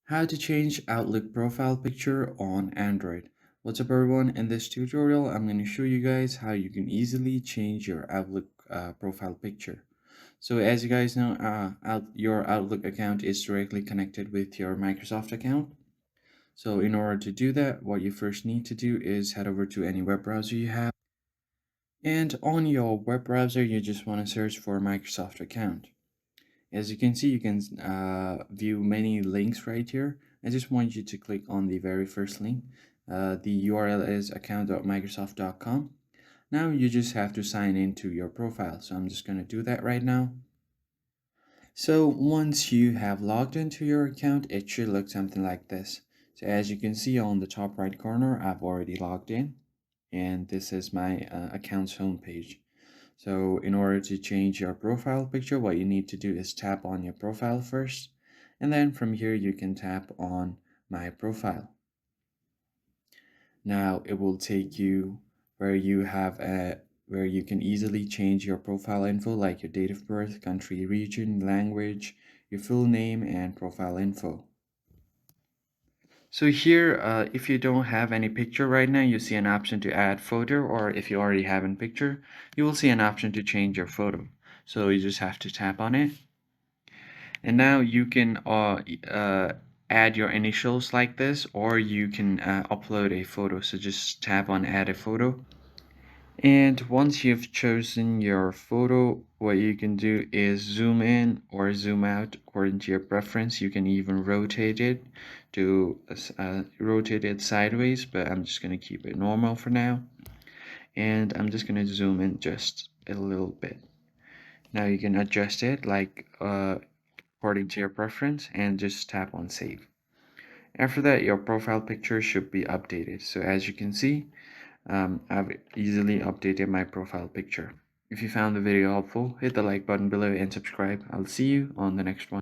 How to change Outlook profile picture on Android. What's up everyone, in this tutorial I'm going to show you guys how you can easily change your Outlook profile picture. So as you guys know, your Outlook account is directly connected with your Microsoft account. So in order to do that, what you first need to do is head over to any web browser you have. And on your web browser, you just want to search for Microsoft account. As you can see, you can view many links right here. I just want you to click on the very first link. The URL is account.microsoft.com. Now you just have to sign into your profile. So I'm just going to do that right now. So once you have logged into your account, it should look something like this. So as you can see on the top right corner, I've already logged in. And this is my account's homepage. So in order to change your profile picture, what you need to do is tap on your profile first, and then from here you can tap on my profile. Now it will take you where you have where you can easily change your profile info like your date of birth, country, region, language, your full name, and profile info. So here, if you don't have any picture right now, you see an option to add photo, or if you already have a picture, you will see an option to change your photo. So you just have to tap on it. And now you can add your initials like this, or you can upload a photo. So just tap on add a photo. And once you've chosen your photo, what you can do is zoom in or zoom out according to your preference. You can even rotate it to rotate it sideways, but I'm just going to keep it normal for now. And I'm just going to zoom in just a little bit. Now you can adjust it like according to your preference and just tap on save. After that, your profile picture should be updated. So as you can see, I've easily updated my profile picture. If you found the video helpful, hit the like button below and subscribe. I'll see you on the next one.